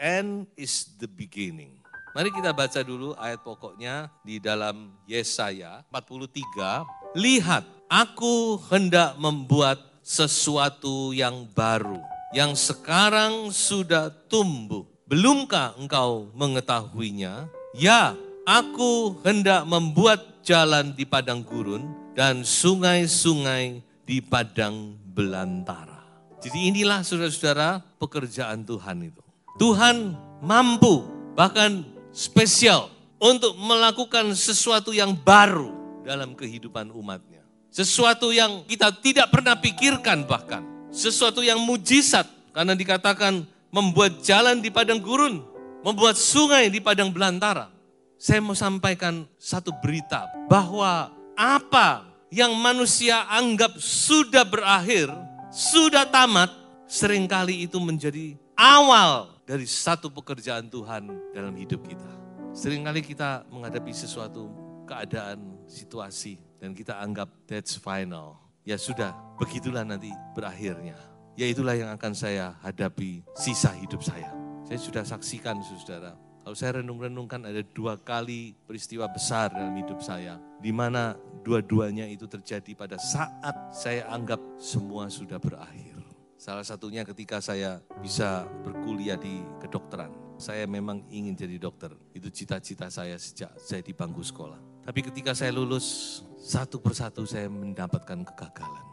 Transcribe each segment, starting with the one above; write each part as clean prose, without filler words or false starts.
end is the beginning. Mari kita baca dulu ayat pokoknya di dalam Yesaya 43. Lihat, aku hendak membuat sesuatu yang baru, yang sekarang sudah tumbuh. Belumkah engkau mengetahuinya? Ya, aku hendak membuat jalan di padang gurun dan sungai-sungai di padang belantara. Jadi inilah saudara-saudara pekerjaan Tuhan itu. Tuhan mampu, bahkan spesial untuk melakukan sesuatu yang baru dalam kehidupan umatnya. Sesuatu yang kita tidak pernah pikirkan bahkan. Sesuatu yang mujizat karena dikatakan membuat jalan di padang gurun, membuat sungai di padang belantara. Saya mau sampaikan satu berita bahwa apa yang manusia anggap sudah berakhir, sudah tamat, seringkali itu menjadi awal dari satu pekerjaan Tuhan dalam hidup kita. Seringkali kita menghadapi sesuatu keadaan, situasi, dan kita anggap that's final. Ya sudah, begitulah nanti berakhirnya. Ya itulah yang akan saya hadapi sisa hidup saya. Saya sudah saksikan, saudara. Kalau saya renung-renungkan ada 2 kali peristiwa besar dalam hidup saya. Di mana dua-duanya itu terjadi pada saat saya anggap semua sudah berakhir. Salah satunya ketika saya bisa berkuliah di kedokteran. Saya memang ingin jadi dokter. Itu cita-cita saya sejak saya di bangku sekolah. Tapi ketika saya lulus, satu persatu saya mendapatkan kegagalan.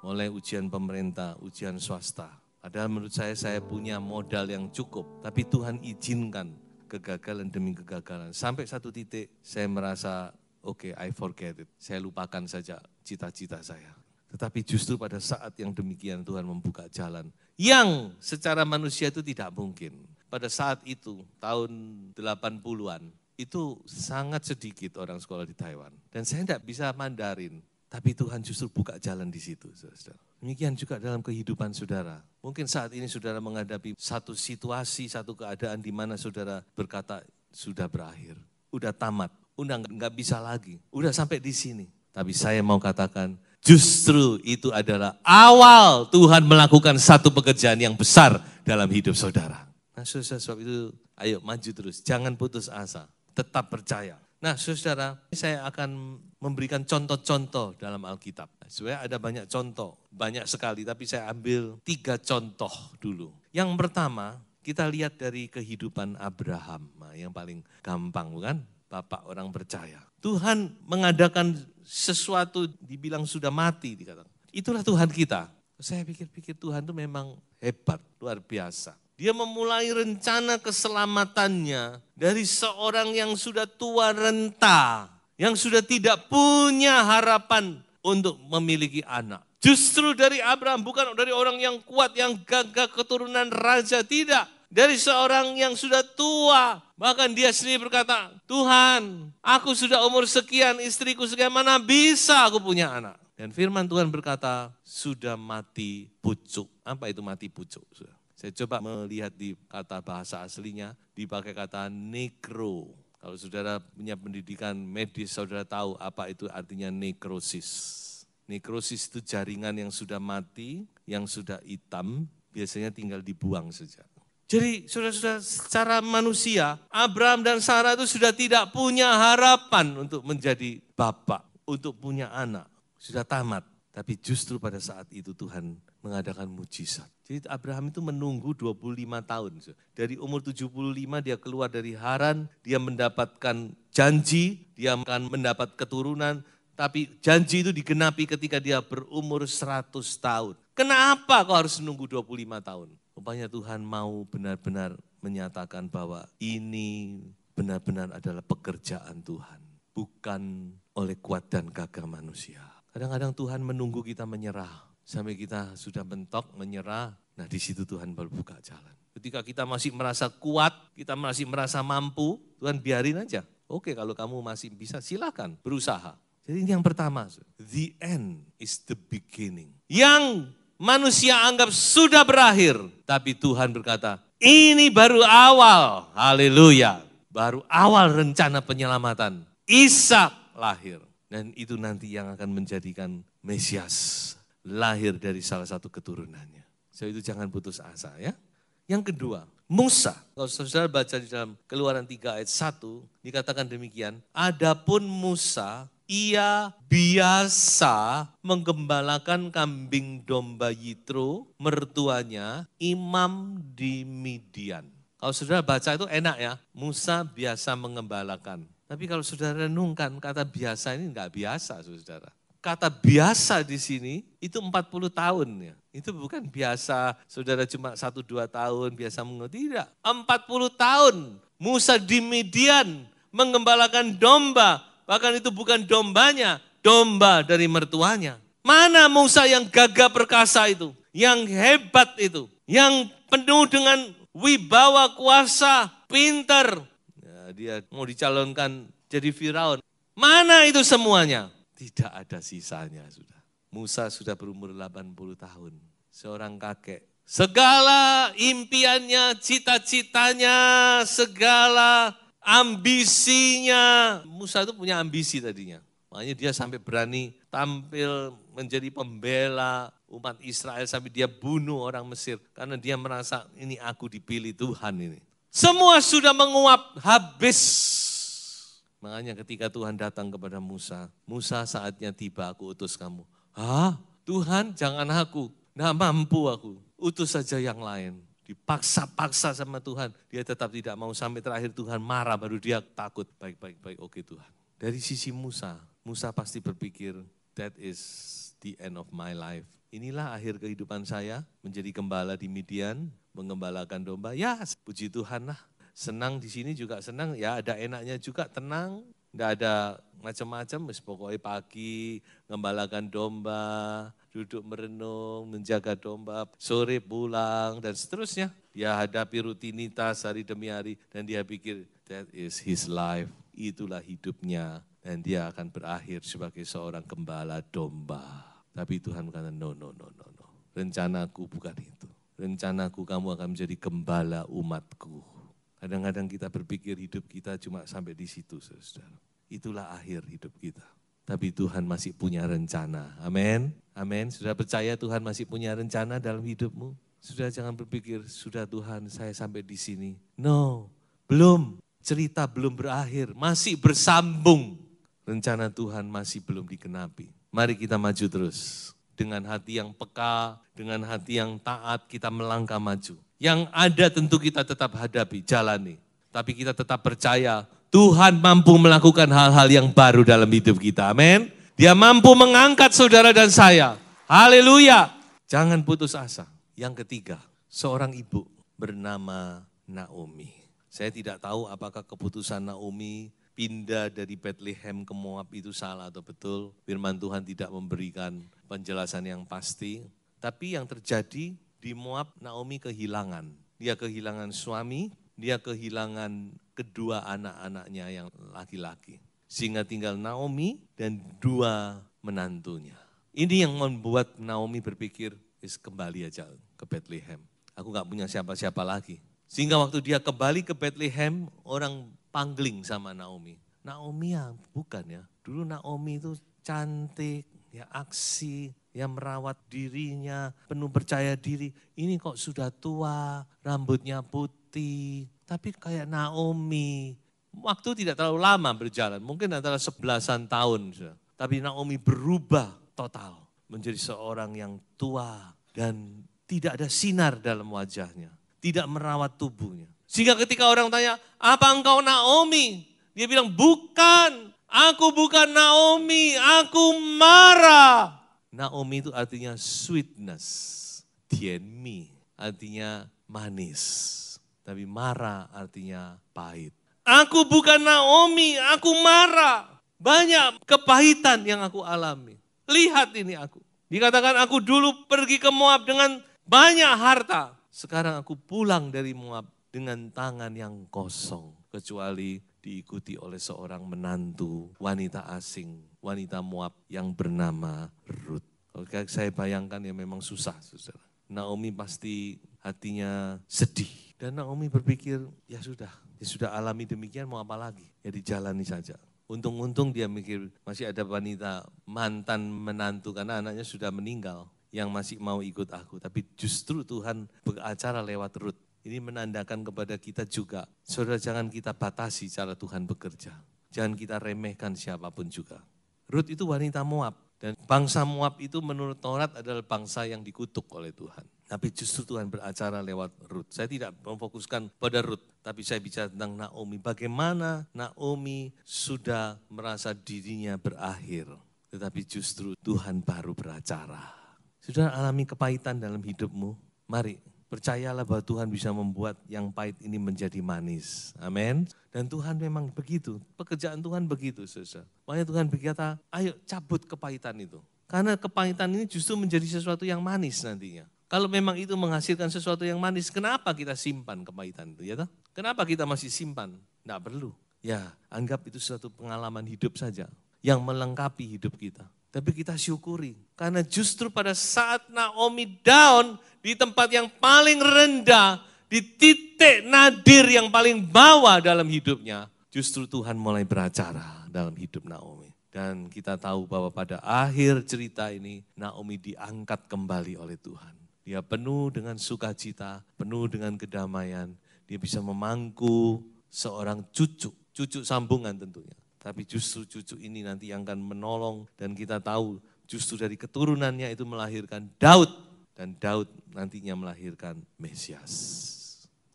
Mulai ujian pemerintah, ujian swasta. Padahal menurut saya punya modal yang cukup. Tapi Tuhan izinkan kegagalan demi kegagalan. Sampai satu titik saya merasa, okay, I forget it. Saya lupakan saja cita-cita saya. Tetapi justru pada saat yang demikian Tuhan membuka jalan. Yang secara manusia itu tidak mungkin. Pada saat itu, tahun 80-an, itu sangat sedikit orang sekolah di Taiwan. Dan saya tidak bisa Mandarin. Tapi Tuhan justru buka jalan di situ, saudara. Demikian juga dalam kehidupan saudara. Mungkin saat ini saudara menghadapi satu situasi, satu keadaan di mana saudara berkata, sudah berakhir, udah tamat, udah nggak bisa lagi, udah sampai di sini. Tapi saya mau katakan, justru itu adalah awal Tuhan melakukan satu pekerjaan yang besar dalam hidup saudara. Nah saudara, sebab itu ayo maju terus, jangan putus asa, tetap percaya. Nah saudara, saya akan memberikan contoh-contoh dalam Alkitab. Sebenarnya ada banyak contoh, banyak sekali, tapi saya ambil 3 contoh dulu. Yang pertama, kita lihat dari kehidupan Abraham, nah, yang paling gampang bukan? Bapak orang percaya. Tuhan mengadakan sesuatu dibilang sudah mati, dikatakan. Itulah Tuhan kita. Saya pikir-pikir Tuhan itu memang hebat, luar biasa. Dia memulai rencana keselamatannya dari seorang yang sudah tua renta, yang sudah tidak punya harapan untuk memiliki anak. Justru dari Abraham, bukan dari orang yang kuat, yang gagah keturunan raja, tidak. Dari seorang yang sudah tua, bahkan dia sendiri berkata, Tuhan, aku sudah umur sekian, istriku sekian, mana bisa aku punya anak. Dan firman Tuhan berkata, sudah mati pucuk. Apa itu mati pucuk? Saya coba melihat di kata bahasa aslinya, dipakai kata nekro. Kalau saudara punya pendidikan medis, saudara tahu apa itu artinya nekrosis. Nekrosis itu jaringan yang sudah mati, yang sudah hitam, biasanya tinggal dibuang saja. Jadi saudara-saudara, secara manusia, Abraham dan Sarah itu sudah tidak punya harapan untuk menjadi bapak, untuk punya anak. Sudah tamat, tapi justru pada saat itu Tuhan mengadakan mujizat. Jadi Abraham itu menunggu 25 tahun. Dari umur 75 dia keluar dari Haran, dia mendapatkan janji, dia akan mendapat keturunan, tapi janji itu digenapi ketika dia berumur 100 tahun. Kenapa kau harus menunggu 25 tahun? Rupanya Tuhan mau benar-benar menyatakan bahwa ini benar-benar adalah pekerjaan Tuhan. Bukan oleh kuat dan gagah manusia. Kadang-kadang Tuhan menunggu kita menyerah. Sampai kita sudah mentok, menyerah, nah di situ Tuhan berbuka jalan. Ketika kita masih merasa kuat, kita masih merasa mampu, Tuhan biarin aja. Oke, kalau kamu masih bisa, silakan berusaha. Jadi ini yang pertama, the end is the beginning. Yang manusia anggap sudah berakhir, tapi Tuhan berkata, ini baru awal, haleluya. Baru awal rencana penyelamatan. Ishak lahir, dan itu nanti yang akan menjadikan Mesias. Lahir dari salah satu keturunannya. So itu jangan putus asa ya. Yang kedua, Musa. Kalau saudara baca di dalam Keluaran 3 ayat 1, dikatakan demikian, adapun Musa, ia biasa menggembalakan kambing domba Yitro, mertuanya, imam di Midian. Kalau saudara baca itu enak ya, Musa biasa mengembalakan. Tapi kalau saudara renungkan, kata biasa ini enggak biasa saudara. Kata biasa di sini itu 40 tahun ya. Itu bukan biasa saudara cuma 1-2 tahun biasa mengerti. Tidak, 40 tahun Musa di Midian mengembalakan domba. Bahkan itu bukan dombanya, domba dari mertuanya. Mana Musa yang gagah perkasa itu, yang hebat itu, yang penuh dengan wibawa kuasa, pintar. Ya, dia mau dicalonkan jadi Firaun. Mana itu semuanya? Tidak ada sisanya sudah. Musa sudah berumur 80 tahun. Seorang kakek. Segala impiannya, cita-citanya, segala ambisinya. Musa itu punya ambisi tadinya. Makanya dia sampai berani tampil menjadi pembela umat Israel sampai dia bunuh orang Mesir. Karena dia merasa ini aku dipilih Tuhan ini. Semua sudah menguap habis. Makanya ketika Tuhan datang kepada Musa, Musa saatnya tiba aku utus kamu. Hah? Tuhan jangan aku, nggak mampu aku, utus saja yang lain. Dipaksa-paksa sama Tuhan, dia tetap tidak mau sampai terakhir Tuhan marah baru dia takut. Baik, oke Tuhan. Dari sisi Musa, Musa pasti berpikir, that is the end of my life. Inilah akhir kehidupan saya, menjadi gembala di Midian, mengembalakan domba. Ya puji Tuhan lah. Senang di sini juga senang, ya ada enaknya juga, tenang, enggak ada macam-macam, pokoknya pagi ngembalakan domba, duduk merenung, menjaga domba, sore pulang dan seterusnya. Dia hadapi rutinitas hari demi hari dan dia pikir that is his life, itulah hidupnya dan dia akan berakhir sebagai seorang gembala domba. Tapi Tuhan berkata no, rencanaku bukan itu, rencanaku kamu akan menjadi gembala umatku. Kadang-kadang kita berpikir hidup kita cuma sampai di situ, saudara. Itulah akhir hidup kita. Tapi Tuhan masih punya rencana. Amin. Amin. Sudah percaya Tuhan masih punya rencana dalam hidupmu? Sudah jangan berpikir, sudah Tuhan saya sampai di sini. No, belum. Cerita belum berakhir, masih bersambung. Rencana Tuhan masih belum dikenapi. Mari kita maju terus. Dengan hati yang peka, dengan hati yang taat, kita melangkah maju. Yang ada tentu kita tetap hadapi, jalani. Tapi kita tetap percaya Tuhan mampu melakukan hal-hal yang baru dalam hidup kita. Amin. Dia mampu mengangkat saudara dan saya. Haleluya. Jangan putus asa. Yang ketiga, seorang ibu bernama Naomi. Saya tidak tahu apakah keputusan Naomi pindah dari Bethlehem ke Moab itu salah atau betul. Firman Tuhan tidak memberikan penjelasan yang pasti. Tapi yang terjadi di Moab, Naomi kehilangan. Dia kehilangan suami, dia kehilangan kedua anak-anaknya yang laki-laki. Sehingga tinggal Naomi dan 2 menantunya. Ini yang membuat Naomi berpikir, kembali aja ke Bethlehem. Aku gak punya siapa-siapa lagi. Sehingga waktu dia kembali ke Bethlehem, orang pangling sama Naomi. Naomi ya bukan ya, dulu Naomi itu cantik, ya aksi, ya merawat dirinya, penuh percaya diri. Ini kok sudah tua, rambutnya putih, tapi kayak Naomi. Waktu tidak terlalu lama berjalan, mungkin antara 11-an tahun. Tapi Naomi berubah total, menjadi seorang yang tua dan tidak ada sinar dalam wajahnya. Tidak merawat tubuhnya. Sehingga ketika orang tanya, apa engkau Naomi? Dia bilang, bukan, aku bukan Naomi, aku Mara. Naomi itu artinya sweetness, tianmi artinya manis. Tapi Mara artinya pahit. Aku bukan Naomi, aku Mara. Banyak kepahitan yang aku alami. Lihat ini aku. Dikatakan aku dulu pergi ke Moab dengan banyak harta. Sekarang aku pulang dari Moab dengan tangan yang kosong. Kecuali diikuti oleh seorang menantu, wanita asing, wanita Moab yang bernama Ruth. Oke, saya bayangkan ya memang susah, saudara. Naomi pasti hatinya sedih. Dan Naomi berpikir, ya sudah alami demikian mau apa lagi? Ya dijalani saja. Untung-untung dia mikir masih ada wanita mantan menantu karena anaknya sudah meninggal yang masih mau ikut aku. Tapi justru Tuhan beracara lewat Ruth. Ini menandakan kepada kita juga, saudara, jangan kita batasi cara Tuhan bekerja. Jangan kita remehkan siapapun juga. Rut itu wanita Moab. Dan bangsa Moab itu menurut Taurat adalah bangsa yang dikutuk oleh Tuhan. Tapi justru Tuhan beracara lewat Rut. Saya tidak memfokuskan pada Rut, tapi saya bicara tentang Naomi. Bagaimana Naomi sudah merasa dirinya berakhir, tetapi justru Tuhan baru beracara. Sudah alami kepahitan dalam hidupmu? Mari, percayalah bahwa Tuhan bisa membuat yang pahit ini menjadi manis. Amin. Dan Tuhan memang begitu, pekerjaan Tuhan begitu, saudara. Makanya Tuhan berkata, ayo cabut kepahitan itu. Karena kepahitan ini justru menjadi sesuatu yang manis nantinya. Kalau memang itu menghasilkan sesuatu yang manis, kenapa kita simpan kepahitan itu? Ya toh? Kenapa kita masih simpan? Tidak perlu. Ya, anggap itu suatu pengalaman hidup saja yang melengkapi hidup kita. Tapi kita syukuri. Karena justru pada saat Naomi down di tempat yang paling rendah, di titik nadir yang paling bawah dalam hidupnya, justru Tuhan mulai beracara dalam hidup Naomi. Dan kita tahu bahwa pada akhir cerita ini, Naomi diangkat kembali oleh Tuhan. Dia penuh dengan sukacita, penuh dengan kedamaian. Dia bisa memangku seorang cucu sambungan tentunya. Tapi justru cucu ini nanti yang akan menolong, dan kita tahu justru dari keturunannya itu melahirkan Daud. Dan Daud nantinya melahirkan Mesias.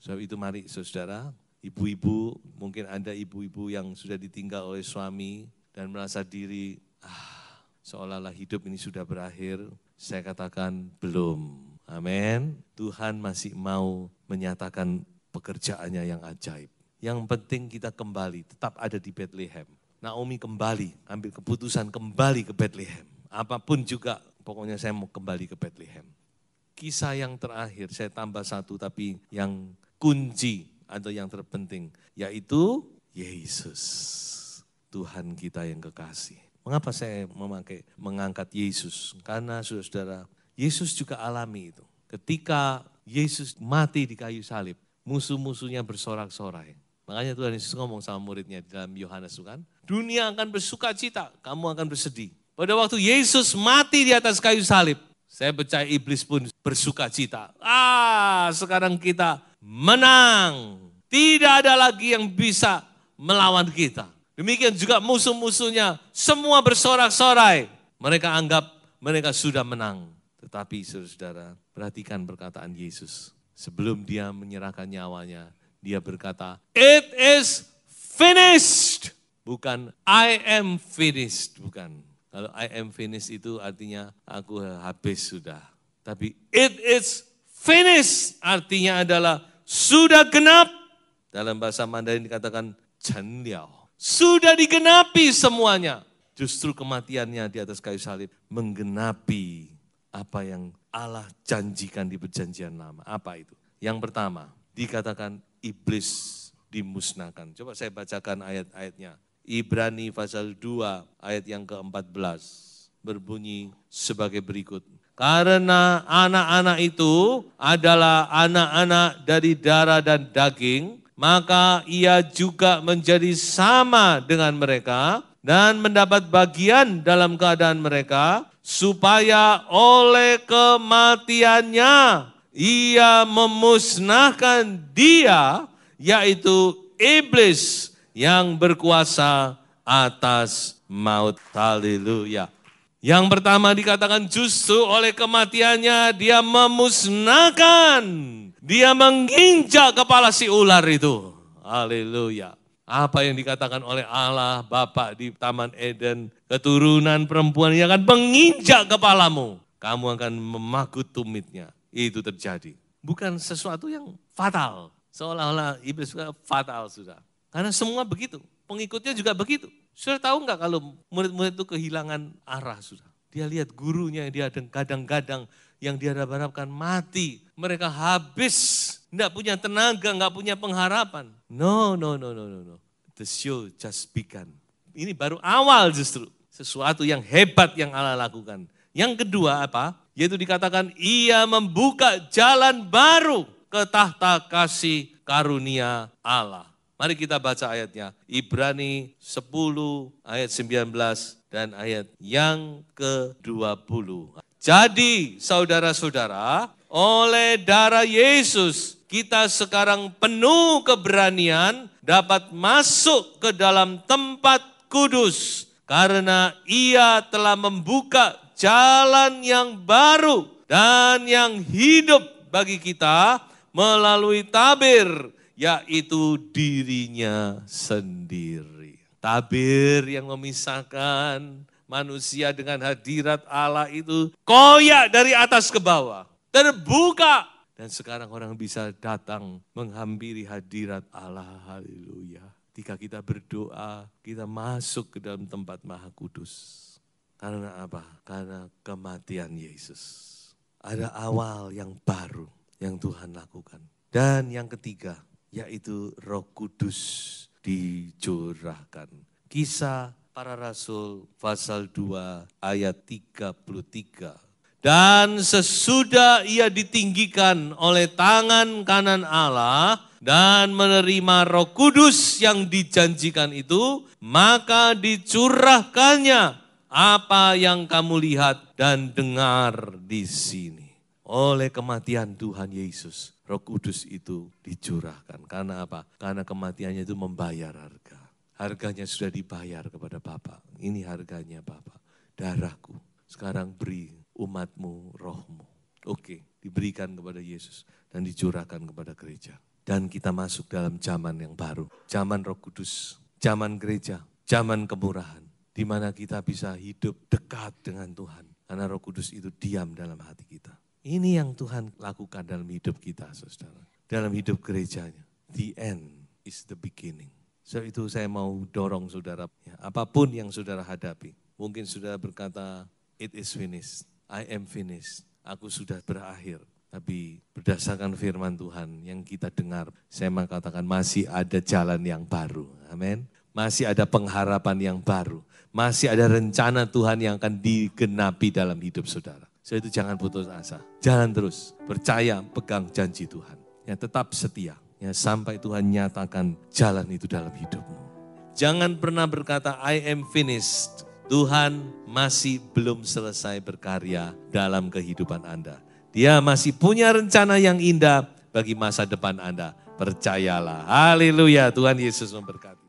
Sebab itu mari saudara, ibu-ibu, mungkin ada ibu-ibu yang sudah ditinggal oleh suami dan merasa diri, seolah-olah hidup ini sudah berakhir. Saya katakan belum. Amin. Tuhan masih mau menyatakan pekerjaannya yang ajaib. Yang penting kita kembali, tetap ada di Bethlehem. Naomi kembali, ambil keputusan kembali ke Bethlehem. Apapun juga, pokoknya saya mau kembali ke Bethlehem. Kisah yang terakhir, saya tambah satu tapi yang kunci atau yang terpenting, yaitu Yesus, Tuhan kita yang kekasih. Mengapa saya mengangkat Yesus? Karena saudara-saudara, Yesus juga alami itu. Ketika Yesus mati di kayu salib, musuh-musuhnya bersorak-sorai. Makanya Tuhan Yesus ngomong sama muridnya dalam Yohanes, kan? Dunia akan bersuka cita, kamu akan bersedih. Pada waktu Yesus mati di atas kayu salib, saya percaya iblis pun bersuka cita. Sekarang kita menang. Tidak ada lagi yang bisa melawan kita. Demikian juga musuh-musuhnya semua bersorak-sorai. Mereka anggap mereka sudah menang. Tetapi saudara-saudara, perhatikan perkataan Yesus. Sebelum dia menyerahkan nyawanya, dia berkata, "It is finished." Bukan I am finished, bukan. Kalau I am finished itu artinya aku habis sudah. Tapi it is finished artinya adalah sudah genap. Dalam bahasa Mandarin dikatakan 成了. Sudah digenapi semuanya. Justru kematiannya di atas kayu salib menggenapi apa yang Allah janjikan di perjanjian lama. Apa itu? Yang pertama, dikatakan iblis dimusnahkan. Coba saya bacakan ayat-ayatnya. Ibrani pasal 2 ayat yang ke-14 berbunyi sebagai berikut. Karena anak-anak itu adalah anak-anak dari darah dan daging, maka ia juga menjadi sama dengan mereka dan mendapat bagian dalam keadaan mereka, supaya oleh kematiannya ia memusnahkan dia, yaitu iblis, yang berkuasa atas maut. Haleluya. Yang pertama dikatakan justru oleh kematiannya dia memusnahkan. Dia menginjak kepala si ular itu. Haleluya. Apa yang dikatakan oleh Allah Bapa di Taman Eden. Keturunan perempuan yang akan menginjak kepalamu. Kamu akan memaku tumitnya. Itu terjadi. Bukan sesuatu yang fatal. Seolah-olah iblis fatal sudah. Karena semua begitu, pengikutnya juga begitu. Sudah tahu enggak kalau murid-murid itu kehilangan arah sudah. Dia lihat gurunya yang dia kadang-kadang yang dia harap-harapkan mati. Mereka habis, enggak punya tenaga, enggak punya pengharapan. No. The show just begun. Ini baru awal justru. Sesuatu yang hebat yang Allah lakukan. Yang kedua apa? Yaitu dikatakan ia membuka jalan baru ke tahta kasih karunia Allah. Mari kita baca ayatnya. Ibrani 10 ayat 19 dan ayat yang ke-20. Jadi saudara-saudara, Oleh darah Yesus, kita sekarang penuh keberanian dapat masuk ke dalam tempat kudus. Karena Ia telah membuka jalan yang baru dan yang hidup bagi kita melalui tabir, yaitu dirinya sendiri. Tabir yang memisahkan manusia dengan hadirat Allah itu koyak dari atas ke bawah. Terbuka. Dan sekarang orang bisa datang menghampiri hadirat Allah. Haleluya. Ketika kita berdoa, kita masuk ke dalam tempat Maha Kudus. Karena apa? Karena kematian Yesus. Ada awal yang baru yang Tuhan lakukan. Dan yang ketiga, yaitu Roh Kudus dicurahkan. Kisah Para Rasul pasal 2 ayat 33. Dan sesudah Ia ditinggikan oleh tangan kanan Allah dan menerima Roh Kudus yang dijanjikan itu, maka dicurahkannya apa yang kamu lihat dan dengar di sini. Oleh kematian Tuhan Yesus, Roh Kudus itu dicurahkan. Karena apa? Karena kematiannya itu membayar harga. Harganya sudah dibayar kepada Bapa. Ini harganya Bapa. Darahku. Sekarang beri umatmu rohmu. Oke, diberikan kepada Yesus dan dicurahkan kepada gereja. Dan kita masuk dalam zaman yang baru. Zaman Roh Kudus, zaman gereja, zaman kemurahan. Di mana kita bisa hidup dekat dengan Tuhan. Karena Roh Kudus itu diam dalam hati kita. Ini yang Tuhan lakukan dalam hidup kita, saudara. Dalam hidup gerejanya. The end is the beginning. So itu saya mau dorong saudara. Ya, apapun yang saudara hadapi. Mungkin saudara berkata, it is finished. I am finished. Aku sudah berakhir. Tapi berdasarkan firman Tuhan yang kita dengar, saya mengatakan masih ada jalan yang baru. Amin. Masih ada pengharapan yang baru. Masih ada rencana Tuhan yang akan digenapi dalam hidup saudara. So itu jangan putus asa. Jalan terus. Percaya, pegang janji Tuhan. Ya, tetap setia. Ya, sampai Tuhan nyatakan jalan itu dalam hidupmu. Jangan pernah berkata, I am finished. Tuhan masih belum selesai berkarya dalam kehidupan Anda. Dia masih punya rencana yang indah bagi masa depan Anda. Percayalah. Haleluya, Tuhan Yesus memberkati.